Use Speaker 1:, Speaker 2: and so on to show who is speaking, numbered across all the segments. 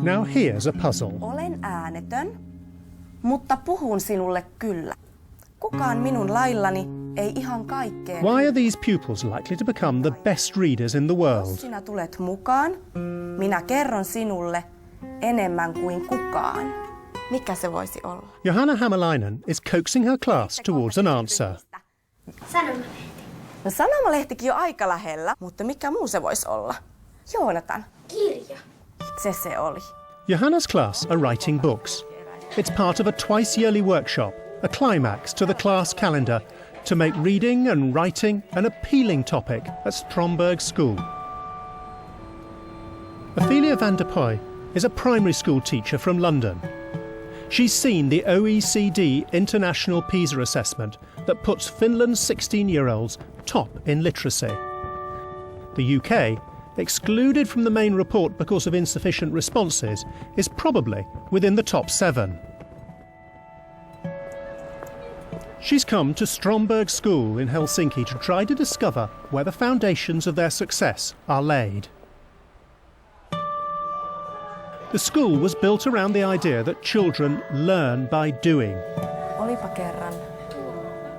Speaker 1: Now here's a puzzle.
Speaker 2: Olen äänetön, mutta puhun sinulle kyllä. Kukaan minun laillani ei ihan kaikkea.
Speaker 1: Why are these pupils likely to become the best readers in the world?
Speaker 2: Jos sinä tulet mukaan, minä kerron sinulle enemmän kuin kukaan. Mikä se voisi olla?
Speaker 1: Johanna Hämäläinen is coaxing her class towards an answer.
Speaker 3: Sanomalehti.
Speaker 2: No sanomalehtikin jo aika lähellä, mutta mikä muu se voisi olla? Joonatan.
Speaker 3: Kirja.
Speaker 2: Se oli.
Speaker 1: Johanna's class are writing books. It's part of a twice-yearly workshop, a climax to the class calendar, to make reading and writing an appealing topic at Stromberg School. Ophelia van der Pooy is a primary school teacher from London. She's seen the OECD International PISA assessment that puts Finland's 16-year-olds top in literacy. The UK, excluded from the main report because of insufficient responses, is probably within the top 7. She's come to Stromberg School in Helsinki to try to discover where the foundations of their success are laid. The school was built around the idea that children learn by doing.
Speaker 2: Olipa kerran.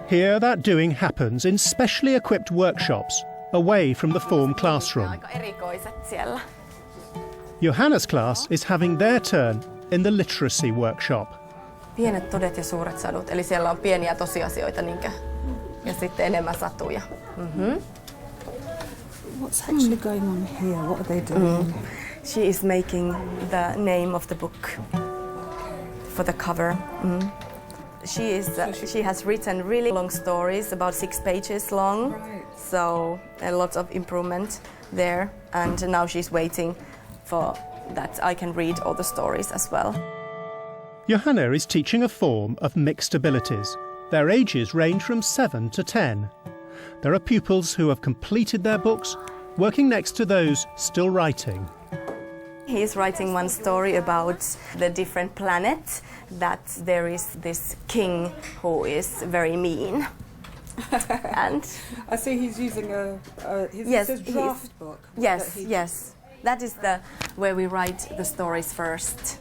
Speaker 1: Here that doing happens in specially equipped workshops away from the form classroom.
Speaker 2: Aika erikoiset siellä.
Speaker 1: Johanna's class is having their turn in the literacy workshop.
Speaker 2: Pienet todet ja suuret sadut, eli siellä on pieniä tosiasioita niinkö? Ja sitten enemmän satuja.
Speaker 4: What's actually going on here? What are they doing?
Speaker 2: She is making the name of the book for the cover. She has written really long stories, about 6 pages long.
Speaker 4: Right.
Speaker 2: So a lot of improvement there, and now she's waiting for that I can read all the stories as well.
Speaker 1: Johanna is teaching a form of mixed abilities. Their ages range from 7 to 10. There are pupils who have completed their books, working next to those still writing.
Speaker 2: He is writing one story about the different planets, that there is this king who is very mean. And
Speaker 4: I see he's using his draft book.
Speaker 2: Yes. That is where we write the stories first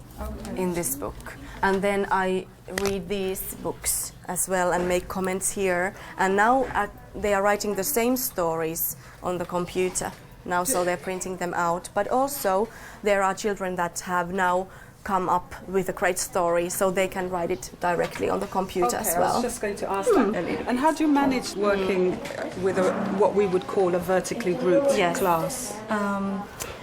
Speaker 2: in this book. And then I read these books as well and make comments here. And now they are writing the same stories on the computer now, so they're printing them out. But also there are children that have now come up with a great story, so they can write it directly on the computer as well.
Speaker 4: I was just going to ask that. And how do you manage working with what we would call a vertically grouped class?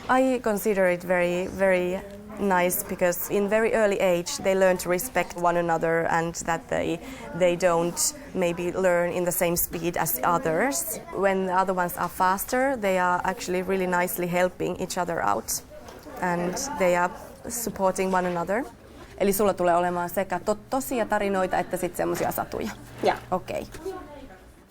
Speaker 2: I consider it very, very nice, because in very early age they learn to respect one another, and that they don't maybe learn in the same speed as others. When the other ones are faster, they are actually really nicely helping each other out, and they are supporting one another. Eli sulla tulee olemaan sekä tosia tarinoita että sitten semmoisia satuja.
Speaker 4: Yeah.
Speaker 2: Okay.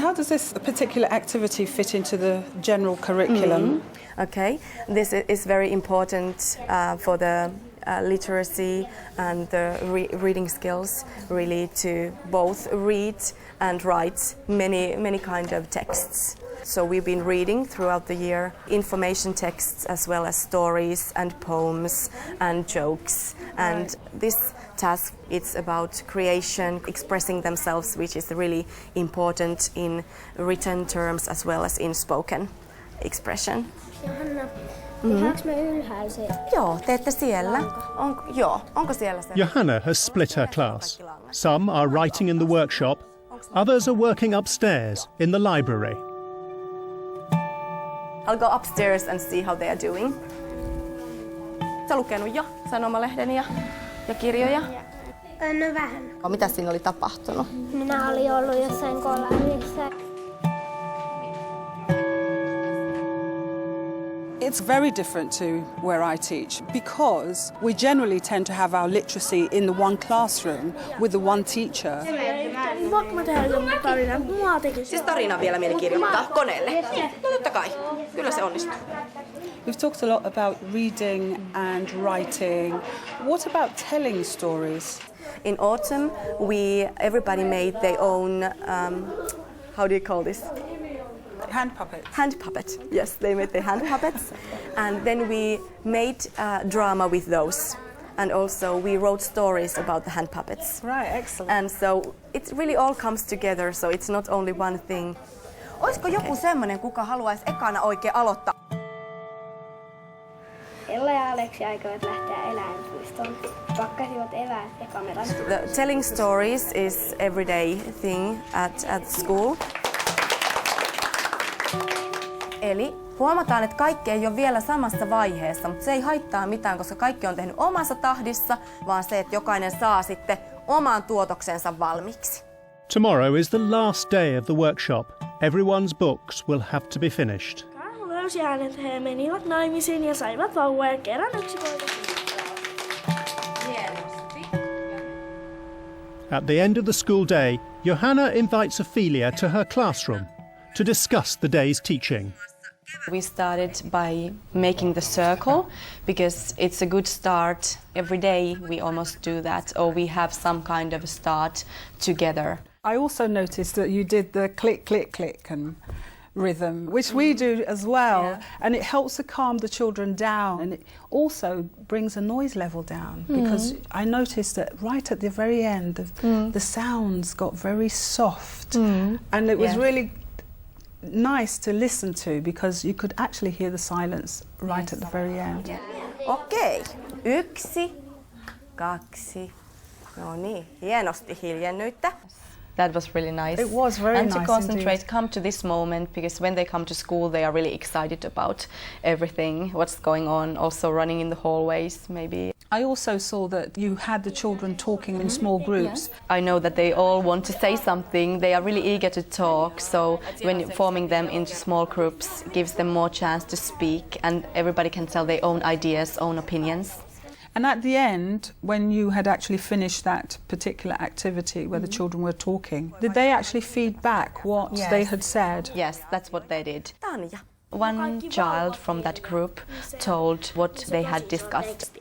Speaker 4: How does this particular activity fit into the general curriculum?
Speaker 2: Okay, this is very important for the literacy and the reading skills, really, to both read and write many kind of texts. So we've been reading throughout the year information texts as well as stories and poems and jokes. And this task, it's about creation, expressing themselves, which is really important in written terms as well as in spoken expression.
Speaker 3: Johanna, tehdäänkö me ylhäiseen?
Speaker 2: Joo, teette siellä. Onko siellä se?
Speaker 1: Johanna has split her class. Some are writing in the workshop, others are working upstairs in the library.
Speaker 2: I'll go upstairs and see how they are doing. Sä lukenut jo sanomalehden ja kirjoja?
Speaker 3: No vähän.
Speaker 2: Mitä siinä oli tapahtunut?
Speaker 3: Minä olin ollut jossain kolarissa.
Speaker 4: It's very different to where I teach, because we generally tend to have our literacy in the one classroom with the one teacher.
Speaker 3: Voinko mä tehdä jonkun tarinan? Mua teki se.
Speaker 2: Siis tarina vielä mieli kirjoittaa koneelle? No totta kai, kyllä se onnistuu.
Speaker 4: We've talked a lot about reading and writing. What about telling stories?
Speaker 2: In autumn, everybody made their own, how do you call this?
Speaker 4: Hand puppets.
Speaker 2: Hand puppet. Yes, they made the hand puppets. And then we made drama with those. And also we wrote stories about the hand puppets.
Speaker 4: Right, excellent.
Speaker 2: And so it really all comes together, so it's not only one thing.
Speaker 5: Olisiko joku semmoinen, kuka haluaisi ekana oikein aloittaa?
Speaker 3: Ella ja Aleksi aikovat lähteä eläinpuistoon. Pakkasivat eväät ja kameran.
Speaker 2: The telling stories is everyday thing at school.
Speaker 5: Eli huomataan, että kaikki ei ole vielä samassa vaiheessa, mutta se ei haittaa mitään, koska kaikki on tehnyt omassa tahdissa, vaan se, että jokainen saa sitten oman tuotoksensa valmiiksi.
Speaker 1: Tomorrow is the last day of the workshop. Everyone's books will have to be finished.
Speaker 3: Karhu löysi hänet, he menivät naimisiin ja saivat vauvoja kerran yksi poika.
Speaker 1: At the end of the school day, Johanna invites Ophelia to her classroom to discuss the day's teaching.
Speaker 2: We started by making the circle because it's a good start. Every day we almost do that, or we have some kind of a start together.
Speaker 4: I also noticed that you did the click, click, click and rhythm, which we do as well, and it helps to calm the children down, and it also brings a noise level down, because I noticed that right at the very end, the sounds got very soft, and it was really nice to listen to, because you could actually hear the silence right at the very end.
Speaker 5: Okei. 1, 2. No niin, hienosti hiljennyitte.
Speaker 2: That was really nice.
Speaker 4: It was very
Speaker 2: and
Speaker 4: nice
Speaker 2: to concentrate,
Speaker 4: indeed.
Speaker 2: come to this moment, because when they come to school, they are really excited about everything, what's going on, also running in the hallways, maybe.
Speaker 4: I also saw that you had the children talking in small groups.
Speaker 2: I know that they all want to say something. They are really eager to talk. So when forming them into small groups gives them more chance to speak, and everybody can tell their own ideas, own opinions.
Speaker 4: And at the end, when you had actually finished that particular activity where the children were talking, did they actually feed back what they had said?
Speaker 2: Yes, that's what they did.
Speaker 5: Tanja.
Speaker 2: One child from that group told what they had discussed.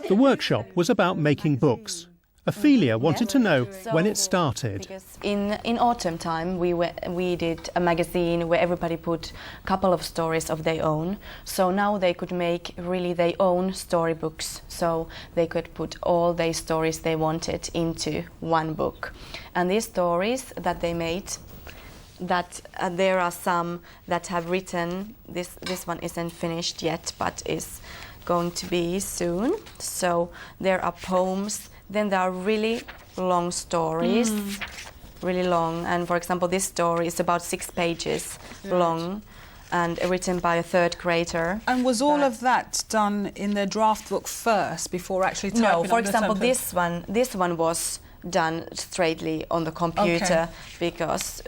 Speaker 1: The workshop was about making books. Ophelia wanted to know when it started.
Speaker 2: Because in autumn time we did a magazine where everybody put a couple of stories of their own. So now they could make really their own storybooks. So they could put all their stories they wanted into one book. And these stories that they made, that there are some that have written, this one isn't finished yet, but is going to be soon. So there are poems. Then there are really long stories, really long. And for example, this story is about 6 pages long and written by a 3rd grader.
Speaker 4: And was all of that done in their draft book first before actually typing
Speaker 2: No, for
Speaker 4: on the
Speaker 2: example,
Speaker 4: template?
Speaker 2: this one was done straightly on the computer because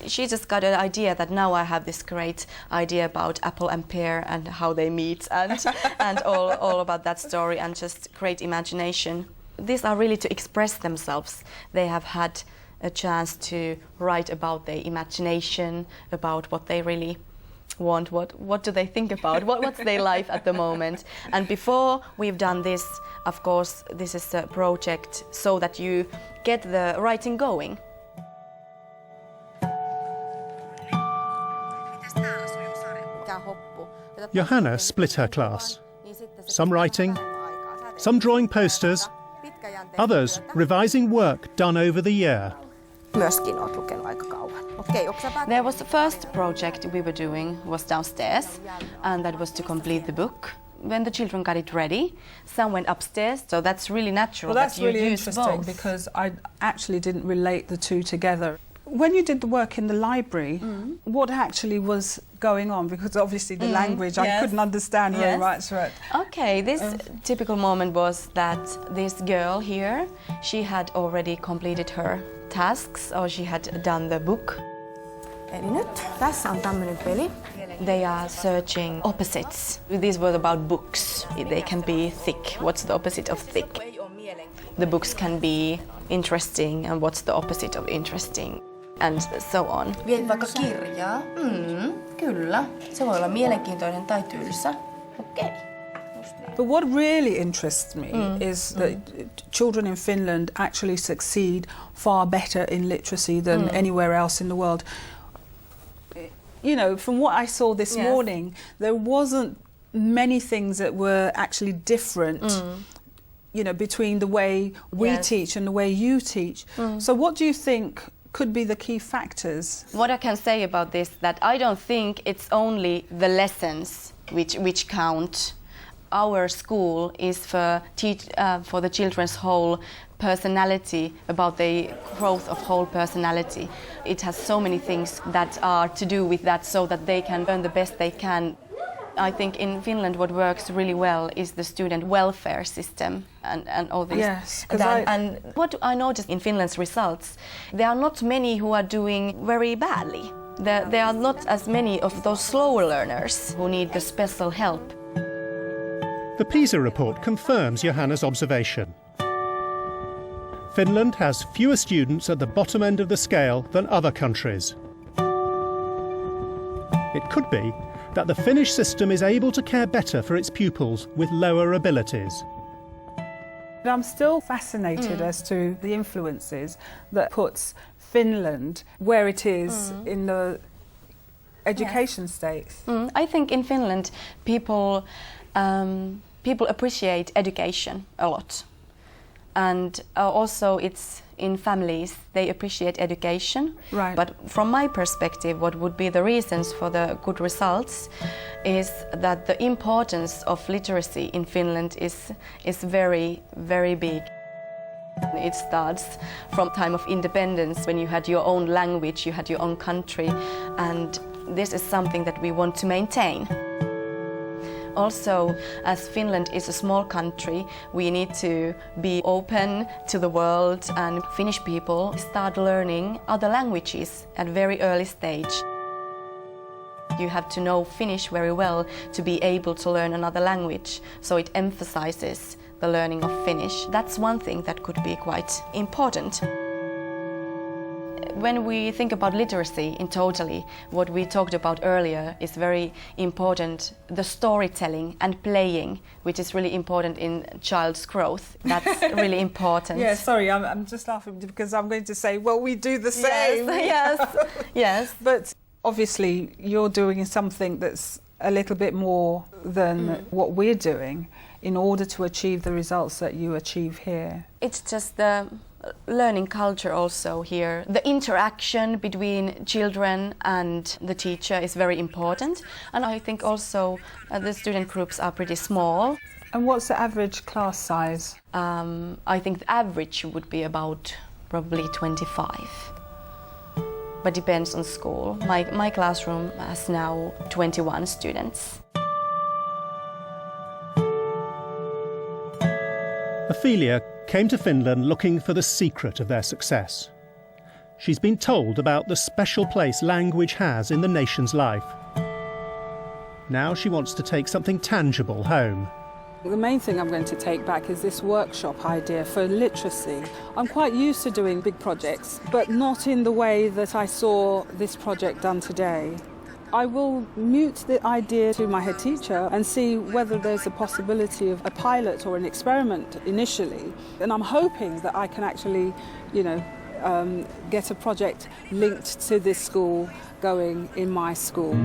Speaker 2: she just got an idea that now I have this great idea about apple and pear and how they meet and all about that story, and just great imagination. These are really to express themselves. They have had a chance to write about their imagination, about what they really want, what do they think about, what's their life at the moment. And before we've done this, of course, this is a project so that you get the writing going.
Speaker 1: Johanna split her class. Some writing, some drawing posters, others revising work done over the year.
Speaker 5: Myöskin olet lukenut aika kauan. Okei, onko sä päättänyt?
Speaker 2: There was the first project we were doing was downstairs, and that was to complete the book. When the children got it ready, some went upstairs, so that's really natural.
Speaker 4: Well, that's
Speaker 2: that you
Speaker 4: really
Speaker 2: use
Speaker 4: interesting
Speaker 2: both.
Speaker 4: because I actually didn't relate the two together. When you did the work in the library, what actually was going on? Because obviously the language, I couldn't understand very much. Right.
Speaker 2: Okay, this typical moment was that this girl here, she had already completed her tasks, or she had done the book.
Speaker 5: Eli nyt tässä on tämmöinen peli.
Speaker 2: They are searching opposites. These were about books. They can be thick. What's the opposite of thick? The books can be interesting, and what's the opposite of interesting? And so on.
Speaker 5: Viet vaikka kirjaa. Kyllä. Se voi olla mielenkiintoinen tai tylsä. Okei.
Speaker 4: But what really interests me is that children in Finland actually succeed far better in literacy than anywhere else in the world. You know, from what I saw this morning, there wasn't many things that were actually different, you know, between the way we teach and the way you teach. So what do you think could be the key factors?
Speaker 5: What I can say about this, that I don't think it's only the lessons which count. Our school is for the children's whole personality, about the growth of whole personality. It has so many things that are to do with that, so that they can learn the best they can. I think in Finland what works really well is the student welfare system and all this.
Speaker 4: Yes,
Speaker 5: and what I noticed in Finland's results, there are not many who are doing very badly. There are not as many of those slower learners who need the special help.
Speaker 1: The PISA report confirms Johanna's observation. Finland has fewer students at the bottom end of the scale than other countries. It could be that the Finnish system is able to care better for its pupils with lower abilities.
Speaker 4: I'm still fascinated as to the influences that puts Finland where it is in the education state.
Speaker 5: I think in Finland people appreciate education a lot, and also it's in families they appreciate education.
Speaker 4: Right.
Speaker 5: But from my perspective, what would be the reasons for the good results is that the importance of literacy in Finland is very, very big. It starts from time of independence, when you had your own language, you had your own country, and this is something that we want to maintain. Also, as Finland is a small country, we need to be open to the world, and Finnish people start learning other languages at a very early stage. You have to know Finnish very well to be able to learn another language, so it emphasizes the learning of Finnish. That's one thing that could be quite important. When we think about literacy in totally, what we talked about earlier is very important, the storytelling and playing, which is really important in child's growth. That's really important.
Speaker 4: Yeah, sorry, I'm just laughing because I'm going to say, well, we do the same.
Speaker 5: Yes.
Speaker 4: But obviously you're doing something that's a little bit more than what we're doing in order to achieve the results that you achieve here.
Speaker 5: It's just the learning culture also here. The interaction between children and the teacher is very important, and I think also the student groups are pretty small.
Speaker 4: And what's the average class size?
Speaker 5: I think the average would be about probably 25, but depends on school. My classroom has now 21 students.
Speaker 1: Ophelia came to Finland looking for the secret of their success. She's been told about the special place language has in the nation's life. Now she wants to take something tangible home.
Speaker 4: The main thing I'm going to take back is this workshop idea for literacy. I'm quite used to doing big projects, but not in the way that I saw this project done today. I will mute the idea to my head teacher and see whether there's a possibility of a pilot or an experiment initially. And I'm hoping that I can actually, get a project linked to this school going in my school.